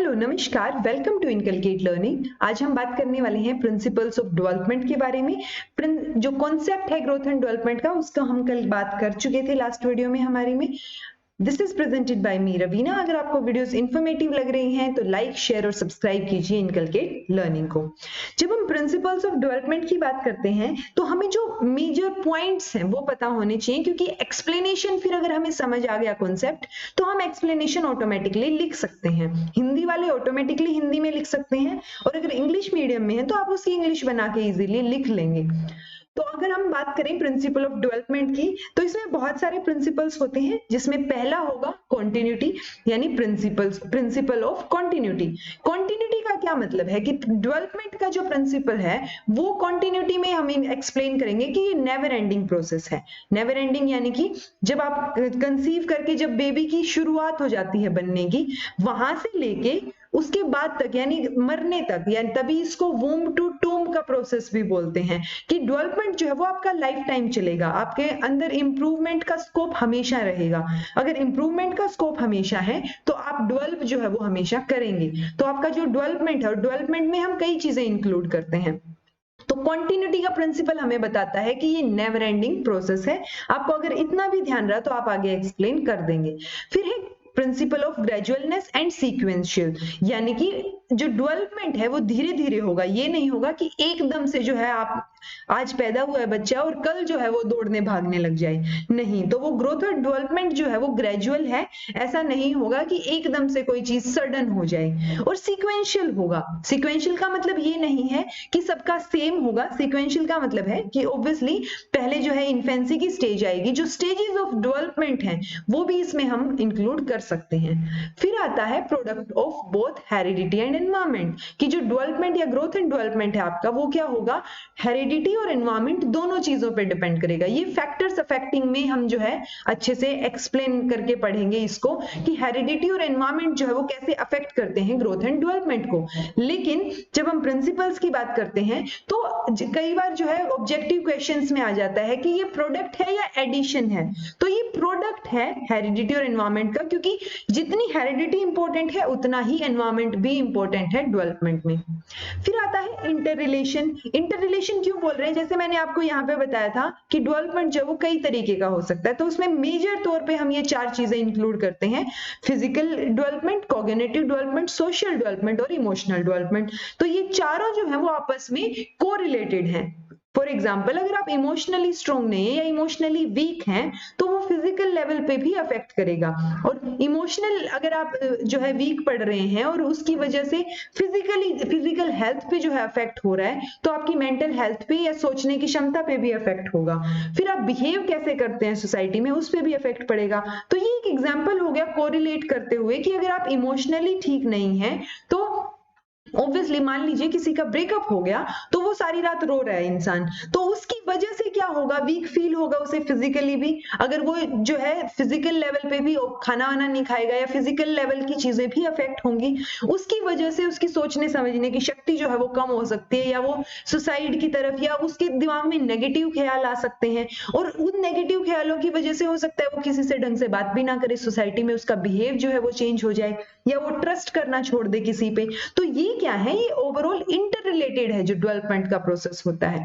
Hello नमस्कार, welcome to inculcate learning. आज हम बात करने वाले हैं प्रिंसिपल्स ऑफ डेवलपमेंट के बारे में। जो कॉन्सेप्ट है ग्रोथ एंड डेवलपमेंट का, उसका हम कल बात कर चुके थे लास्ट वीडियो में हमारे में। दिस इज प्रेजेंटेड बाय मी रवीना। अगर आपको वीडियोस इंफॉर्मेटिव लग रही हैं तो लाइक, शेयर और सब्सक्राइब कीजिए इनकलकेट लर्निंग को। जब हम प्रिंसिपल्स ऑफ डेवलपमेंट की बात करते हैं तो हमें जो मेजर पॉइंट्स हैं वो पता होने चाहिए, क्योंकि एक्सप्लेनेशन फिर अगर हमें समझ आ गया कॉन्सेप्ट तो हम एक्सप्लेनेशन ऑटोमेटिकली लिख सकते हैं। हिंदी वाले ऑटोमेटिकली हिंदी में लिख सकते हैं, और अगर इंग्लिश मीडियम में है तो आप उसकी इंग्लिश बना के इजीली लिख लेंगे। तो अगर हम बात करें प्रिंसिपल ऑफ डेवलपमेंट की, तो इसमें बहुत सारे प्रिंसिपल्स होते हैं, जिसमें पहला होगा कॉन्टिन्यूटी, यानी प्रिंसिपल ऑफ कॉन्टिन्यूटी। कॉन्टिन्यूटी का क्या मतलब है कि डेवलपमेंट का जो प्रिंसिपल है वो कॉन्टिन्यूटी में हम एक्सप्लेन करेंगे कि ये नेवर एंडिंग प्रोसेस है। नेवर एंडिंग यानी कि जब आप कंसीव करके जब बेबी की शुरुआत हो जाती है बनने की, वहां से लेके उसके बाद तक यानी मरने तक, यानी तभी इसको वूम्ब टू टूम्ब का प्रोसेस भी बोलते हैं, कि डेवलपमेंट जो है वो आपका लाइफ टाइम चलेगा। आपके अंदर इंप्रूवमेंट का स्कोप हमेशा रहेगा। अगर इंप्रूवमेंट का स्कोप हमेशा है तो आप डेवलप जो है वो हमेशा करेंगे। तो आपका जो डेवलपमेंट है, और डेवलपमेंट में हम कई चीजें इंक्लूड करते हैं। तो कॉन्टिन्यूटी का प्रिंसिपल हमें बताता है कि ये नेवर एंडिंग प्रोसेस है। आपको अगर इतना भी ध्यान रहा तो आप आगे एक्सप्लेन कर देंगे। फिर है प्रिंसिपल ऑफ ग्रेजुअलनेस एंड सीक्वेंशियल, यानी कि जो डेवलपमेंट है वो धीरे धीरे होगा। ये नहीं होगा कि एकदम से जो है आप आज पैदा हुआ है बच्चा और कल जो है वो दौड़ने भागने लग जाए, नहीं। तो वो ग्रोथ और डेवलपमेंट जो है वो ग्रेजुअल है। ऐसा नहीं होगा कि एकदम से कोई चीज सडन हो जाए। और सीक्वेंशियल होगा। सीक्वेंशियल का मतलब ये नहीं है कि सबका सेम होगा। सीक्वेंशियल का मतलब है कि ऑब्वियसली पहले जो है इन्फेंसी की स्टेज आएगी, जो स्टेजेस ऑफ डेवलपमेंट है वो भी इसमें हम इंक्लूड कर सकते हैं। फिर आता है product of both heredity and environment, कि जो डेवलपमेंट या ग्रोथ एंड डेवलपमेंट है आपका वो क्या होगा, हेरिडिटी और एनवायरमेंट दोनों चीजों पे डिपेंड करेगा। ये फैक्टर्स अफेक्टिंग में हम जो है अच्छे से एक्सप्लेन करके पढ़ेंगे इसको, कि हेरिडिटी और एनवायरमेंट जो है वो कैसे अफेक्ट करते हैं ग्रोथ एंड डेवलपमेंट को। लेकिन जब हम प्रिंसिपल्स की बात करते हैं तो कई बार जो है ऑब्जेक्टिव क्वेश्चंस में आ जाता है कि ये प्रोडक्ट है या एडिशन है। तो ये प्रोडक्ट है हेरिडिटी और एनवायरमेंट का, क्योंकि जितनी हेरिडिटी इंपॉर्टेंट है उतना ही एनवायरमेंट भी इंपॉर्टेंट है डेवलपमेंट में। फिर आता है इंटर रिलेशन। इंटर रिलेशन क्यों बोल रहे हैं, जैसे मैंने आपको यहाँ पे बताया था कि डेवलपमेंट जो वो कई तरीके का हो सकता है। तो उसमें मेजर तौर पे हम ये चार चीजें इंक्लूड करते हैं: physical development, cognitive development, social development और इमोशनल डेवलपमेंट। तो ये चारों जो है वो आपस में कोरिलेटेड हैं। फॉर एग्जाम्पल, अगर आप इमोशनली स्ट्रॉन्ग नहीं है या इमोशनली वीक हैं तो वो फिजिकल लेवल पे भी अफेक्ट करेगा। और इमोशनल अगर आप जो है वीक पड़ रहे हैं और उसकी वजह से फिजिकल हेल्थ पे जो है अफेक्ट हो रहा है, तो आपकी मेंटल हेल्थ पे या सोचने की क्षमता पे भी अफेक्ट होगा। फिर आप बिहेव कैसे करते हैं सोसाइटी में, उस पे भी अफेक्ट पड़ेगा। तो ये एक एग्जाम्पल हो गया कोरिलेट करते हुए कि अगर आप इमोशनली ठीक नहीं है तो ऑब्वियसली मान लीजिए किसी का ब्रेकअप हो गया तो वो सारी रात रो रहा है इंसान, तो उसकी वजह से क्या होगा, वीक फील होगा उसे फिजिकली भी। अगर वो जो है फिजिकल लेवल पे भी खाना वाना नहीं खाएगा या फिजिकल लेवल की चीजें भी अफेक्ट होंगी, उसकी वजह से उसकी सोचने समझने की शक्ति जो है वो कम हो सकती है, या वो सुसाइड की तरफ, या उसके दिमाग में नेगेटिव ख्याल आ सकते हैं। और उन नेगेटिव ख्यालों की वजह से हो सकता है वो किसी से ढंग से बात भी ना करे, सोसाइटी में उसका बिहेव जो है वो चेंज हो जाए, या वो ट्रस्ट करना छोड़ दे किसी पे। तो ये क्या है, ये ओवरऑल इंटर रिलेटेड है जो डेवलपमेंट का प्रोसेस होता है।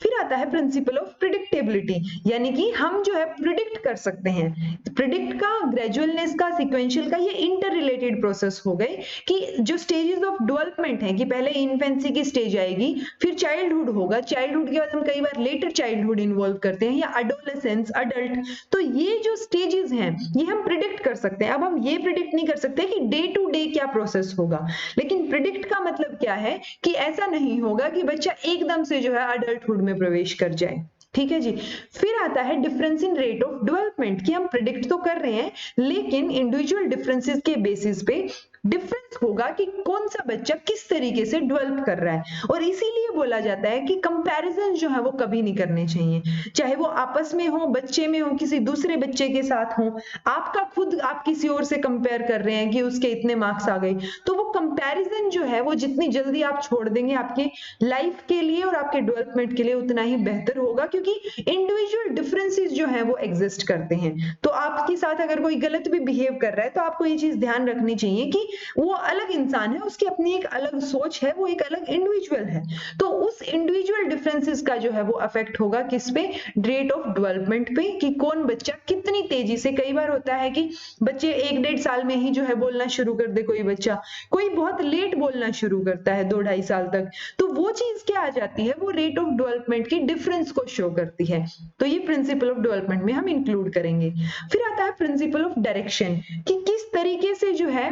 फिर आता है प्रिंसिपल ऑफ प्रिडिक्टेबिलिटी, यानी कि हम जो है प्रिडिक्ट कर सकते हैं। प्रिडिक्ट का, ग्रेजुअलनेस का, सीक्वेंशियल का, ये इंटर रिलेटेड प्रोसेस हो गए कि जो स्टेजेस ऑफ डेवलपमेंट है, कि पहले इन्फेंसी की स्टेज आएगी, फिर चाइल्डहुड होगा, चाइल्डहुड के बाद हम कई बार लेटर चाइल्डहुड इन्वॉल्व करते हैं, या एडोलेसेंस, अडल्ट। तो ये जो स्टेजेस हैं ये हम प्रिडिक्ट कर सकते हैं। अब हम ये प्रिडिक्ट नहीं कर सकते कि डे टू डे क्या प्रोसेस होगा, लेकिन प्रिडिक्ट का मतलब क्या है कि ऐसा नहीं होगा कि बच्चा एकदम से जो है अडल्टहुड में प्रवेश कर जाए। ठीक है जी। फिर आता है difference in rate of development, कि हम प्रिडिक्ट तो कर रहे हैं लेकिन इंडिविजुअल डिफरेंसेस के बेसिस पे डिफरेंस होगा कि कौन सा बच्चा किस तरीके से डेवलप कर रहा है। और इसीलिए बोला जाता है कि कंपैरिजन जो है वो कभी नहीं करने चाहिए, चाहे वो आपस में हो, बच्चे में हो, किसी दूसरे बच्चे के साथ हो। आपका खुद आप किसी और से कंपेयर कर रहे हैं कि उसके इतने मार्क्स आ गए, तो वो कंपैरिजन जो है वो जितनी जल्दी आप छोड़ देंगे आपके लाइफ के लिए और आपके डेवलपमेंट के लिए उतना ही बेहतर होगा, क्योंकि इंडिविजुअल डिफरेंसेस जो है वो एग्जिस्ट करते हैं। तो आपके साथ अगर कोई गलत भी बिहेव कर रहा है तो आपको ये चीज ध्यान रखनी चाहिए कि वो अलग इंसान है, उसकी अपनी एक अलग सोच है, वो एक अलग इंडिविजुअल है। तो उस इंडिविजुअल डिफरेंसेस का जो है वो अफेक्ट होगा किस पे, रेट ऑफ डेवलपमेंट पे, कि कौन बच्चा कितनी तेजी से, कई बार होता है कि बच्चे 1-1.5 साल में ही जो है बोलना शुरू कर दे कोई बच्चा, कोई बहुत लेट बोलना शुरू करता है 2-2.5 साल तक। तो वो चीज क्या आ जाती है, वो रेट ऑफ डेवलपमेंट की डिफरेंस को शो करती है। तो ये प्रिंसिपल ऑफ डेवलपमेंट में हम इंक्लूड करेंगे। फिर आता है प्रिंसिपल ऑफ डायरेक्शन, कि किस तरीके से जो है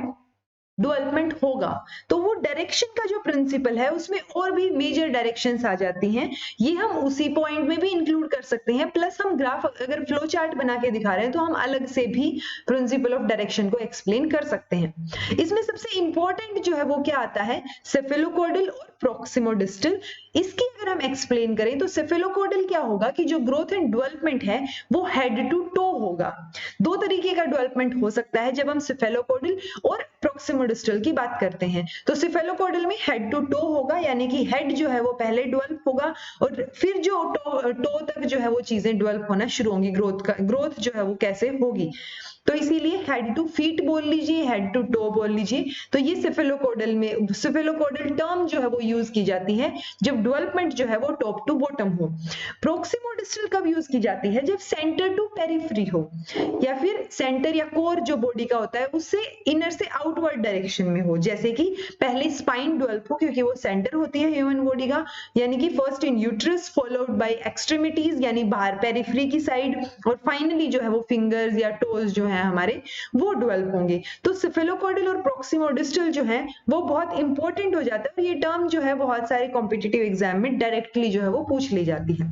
डेवलपमेंट होगा। तो वो डायरेक्शन का जो प्रिंसिपल है उसमें और भी मेजर डायरेक्शंस आ जाती हैं, ये हम उसी पॉइंट में भी इंक्लूड कर सकते हैं। प्लस हम ग्राफ अगर फ्लो चार्ट बना के दिखा रहे हैं तो हम अलग से भी प्रिंसिपल ऑफ डायरेक्शन को एक्सप्लेन कर सकते हैं। इसमें सबसे इंपॉर्टेंट जो है वो क्या आता है, सेफेलोकॉर्डल और प्रोक्सिमोडिस्टल। इसकी अगर हम एक्सप्लेन करें तो सेफेलोकॉर्डल क्या होगा कि जो ग्रोथ एंड डेवलपमेंट है वो हेड टू टो होगा। दो तरीके का डेवलपमेंट हो सकता है जब हम सेफेलोकॉर्डल और प्रोक्सिमोडिस्टल की बात करते हैं। तो सेफेलोकॉर्डल में हेड टू टो होगा, यानी कि हेड जो है वो पहले डेवलप होगा और फिर जो टो तक जो है वो चीजें डेवलप होना शुरू होंगी, ग्रोथ जो है वो कैसे होगी। तो इसीलिए हेड टू फीट बोल लीजिए, हेड टू टो बोल लीजिए। तो ये सेफेलोकॉर्डल में, सेफेलोकॉर्डल टर्म जो है वो यूज की जाती है जब डेवलपमेंट जो है वो टॉप टू बॉटम हो। प्रोक्सिमोडिस्टल कब यूज की जाती है, जब सेंटर टू पेरिफेरी हो, या फिर सेंटर या कोर जो बॉडी का होता है उससे इनर से आउटवर्ड डायरेक्शन में हो। जैसे कि पहले स्पाइन डेवलप हो, क्योंकि वो सेंटर होती है ह्यूमन बॉडी का, यानी कि first in uterus followed by extremities, यानी बाहर पेरिफेरी की साइड, और फाइनली जो है वो फिंगर्स या टोज जो है हमारे वो डेवलप होंगे। तो सेफेलोकॉर्डल और प्रोक्सिमोडिस्टल जो है वो बहुत इंपॉर्टेंट हो जाता है, और ये टर्म जो है बहुत सारे कॉम्पिटिटिव एग्जाम में डायरेक्टली जो है वो पूछ ली जाती है।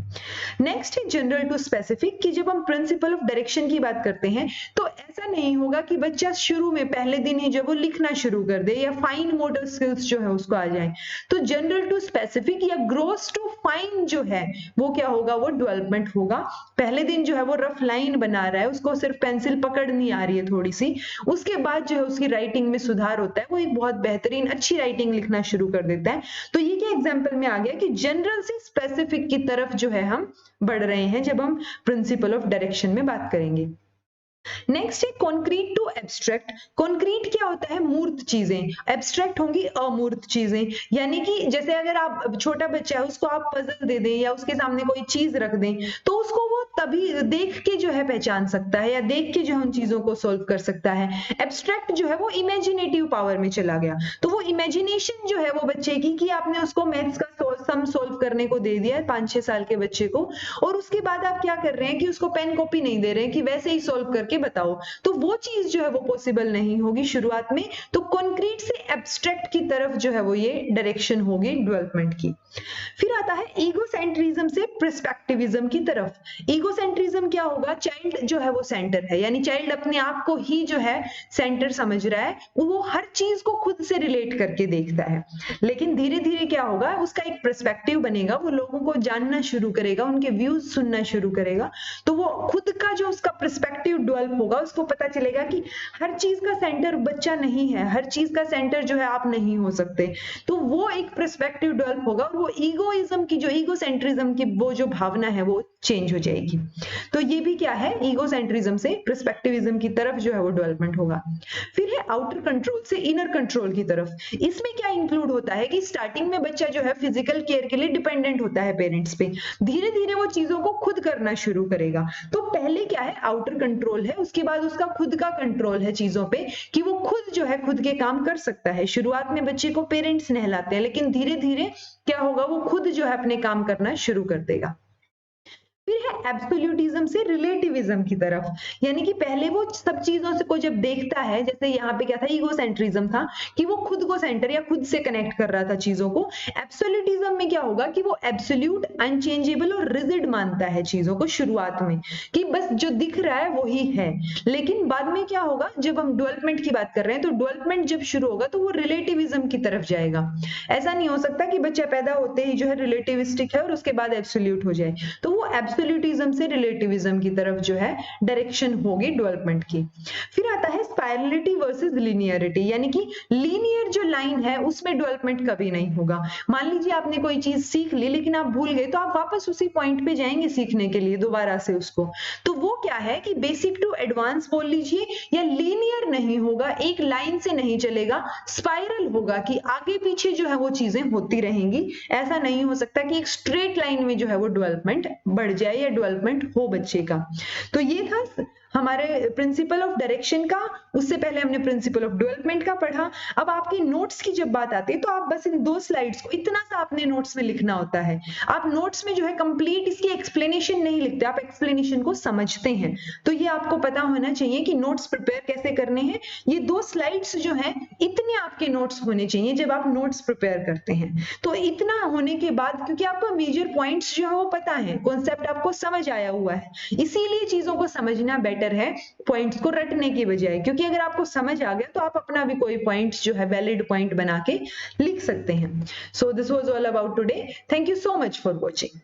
नेक्स्ट है जनरल टू स्पेसिफिक, कि जब हम प्रिंसिपल ऑफ डायरेक्शन की बात करते हैं तो ऐसा नहीं होगा कि बच्चा शुरू में पहले दिन ही जब वो लिखना शुरू कर दे या फाइन मोटर स्किल्स जो है उसको आ जाए। तो जनरल टू स्पेसिफिक या ग्रोस टू फाइन जो है वो क्या होगा, वो डेवलपमेंट होगा। पहले दिन जो है वो रफ लाइन बना रहा है, उसको सिर्फ पेंसिल पकड़ नहीं आ रही है थोड़ी सी, उसके बाद जो है उसकी राइटिंग में सुधार होता है, वो एक बहुत बेहतरीन अच्छी राइटिंग लिखना शुरू कर देता है। तो ये क्या एग्जांपल में आ गया कि जनरल से स्पेसिफिक की तरफ जो है हम बढ़ रहे हैं जब हम प्रिंसिपल ऑफ डायरेक्शन में बात करेंगे। नेक्स्ट है कॉन्क्रीट टू एब्स्ट्रैक्ट। कॉन्क्रीट क्या होता है, मूर्त चीजें, एब्स्ट्रैक्ट होंगी अमूर्त चीजें। यानी कि जैसे अगर आप छोटा बच्चा है उसको आप पजल दे दें या उसके सामने कोई चीज रख दें तो उसको वो तभी देख के जो है पहचान सकता है या देख के जो है उन चीजों को सोल्व कर सकता है। एब्स्ट्रैक्ट जो है वो इमेजिनेटिव पावर में चला गया। तो वो इमेजिनेशन जो है वो बच्चे की, कि आपने उसको मैथ्स का सम सोल्व करने को दे दिया है 5-6 साल के बच्चे को, और उसके बाद आप क्या कर रहे हैं कि उसको पेन कॉपी नहीं दे रहे हैं कि वैसे ही सोल्व करके बताओ, तो वो चीज जो है वो पॉसिबल नहीं होगी शुरुआत में। तो कॉन्क्रीट से एब्स्ट्रैक्ट की तरफ जो है वो ये डायरेक्शन होगी डेवलपमेंट की। फिर आता है ईगोसेंट्रिज्म से पर्सपेक्टिविज्म की तरफ। ईगोसेंट्रिज्म क्या होगा, चाइल्ड जो है वो सेंटर है, यानी चाइल्ड अपने आप को ही जो है सेंटर समझ रहा है, वो हर चीज को खुद से रिलेट करके देखता है। लेकिन धीरे धीरे क्या होगा, उसका एक पर्सपेक्टिव बनेगा, वो लोगों को जानना शुरू करेगा, उनके व्यूज सुनना शुरू करेगा, तो वो खुद का जो उसका पर्सपेक्टिव डेवलप होगा, उसको पता चलेगा कि हर चीज का सेंटर बच्चा नहीं है, हर चीज का सेंटर जो है आप नहीं हो सकते। तो वो एक पर्सपेक्टिव डेवलप होगा और वो ईगोइज्म की, जो ईगोसेंट्रिज्म की वो जो भावना है वो चेंज हो जाएगी। तो ये भी क्या है, ईगोसेंट्रिज्म से पर्सपेक्टिविज्म की तरफ जो है वो डेवलपमेंट होगा। फिर है आउटर कंट्रोल से इनर कंट्रोल की तरफ। इसमें क्या इंक्लूड होता है कि स्टार्टिंग में बच्चा जो है फिजिकल केयर के लिए डिपेंडेंट होता है पेरेंट्स पे, धीरे धीरे वो चीजों को खुद करना शुरू करेगा। तो पहले क्या है, आउटर कंट्रोल है, उसके बाद उसका खुद का कंट्रोल है चीजों पे, कि वो खुद जो है खुद के काम कर सकता है। शुरुआत में बच्चे को पेरेंट्स नहलाते हैं, लेकिन धीरे धीरे क्या होगा, वो खुद जो है अपने काम करना शुरू कर देगा। फिर है एब्सोल्यूटिज्म से रिलेटिविज्म की तरफ, यानी कि पहले वो सब चीजों से को जब देखता है, जैसे यहाँ पे क्या था, ईगोसेंट्रिज्म था कि वो खुद को सेंटर या खुद से कनेक्ट कर रहा था चीजों को। एब्सोल्यूटिज्म में क्या होगा कि वो एब्सोल्यूट, अनचेंजेबल और रिजिड मानता है चीजों को शुरुआत में, कि बस जो दिख रहा है वही है। लेकिन बाद में क्या होगा, जब हम डेवलपमेंट की बात कर रहे हैं तो डेवलपमेंट जब शुरू होगा तो वो रिलेटिविज्म की तरफ जाएगा। ऐसा नहीं हो सकता कि बच्चा पैदा होते ही जो है रिलेटिविस्टिक है और उसके बाद एब्सोल्यूट हो जाए। तो वो एब्सोल्यूटिज्म से रिलेटिविज्म की तरफ जो है डायरेक्शन होगी डेवलपमेंट की। फिर आता है स्पाइरलिटी वर्सेस लीनियरिटी, यानी कि लीनियर जो लाइन है उसमें डेवलपमेंट कभी नहीं होगा। मान लीजिए आपने कोई चीज सीख ली लेकिन आप भूल गए, तो आप वापस उसी पॉइंट पे जाएंगे सीखने के लिए दोबारा से उसको। तो वो क्या है कि बेसिक टू एडवांस बोल लीजिए, या लीनियर नहीं होगा, एक लाइन से नहीं चलेगा, स्पाइरल होगा कि आगे पीछे जो है वो चीजें होती रहेंगी। ऐसा नहीं हो सकता कि एक स्ट्रेट लाइन में जो है वो डेवलपमेंट बढ़ जाए या डेवलपमेंट हो बच्चे का। तो ये था हमारे प्रिंसिपल ऑफ डायरेक्शन का। उससे पहले हमने प्रिंसिपल ऑफ डेवलपमेंट का पढ़ा। अब आपकी नोट्स की जब बात आती है तो आप बस इन 2 स्लाइड्स को इतना सा अपने नोट्स में लिखना होता है। आप नोट्स में जो है कंप्लीट इसकी एक्सप्लेनेशन नहीं लिखते, आप एक्सप्लेनेशन को समझते हैं। तो ये आपको पता होना चाहिए कि नोट्स प्रिपेयर कैसे करने हैं। ये 2 स्लाइड्स जो है इतने आपके नोट्स होने चाहिए जब आप नोट्स प्रिपेयर करते हैं। तो इतना होने के बाद, क्योंकि आपको मेजर पॉइंट्स जो है वो पता है, कॉन्सेप्ट आपको समझ आया हुआ है, इसीलिए चीजों को समझना बेटर है पॉइंट्स को रटने की बजाय। क्योंकि अगर आपको समझ आ गया तो आप अपना भी कोई पॉइंट्स जो है वैलिड पॉइंट बना के लिख सकते हैं। So this was all about today. Thank you so much for watching.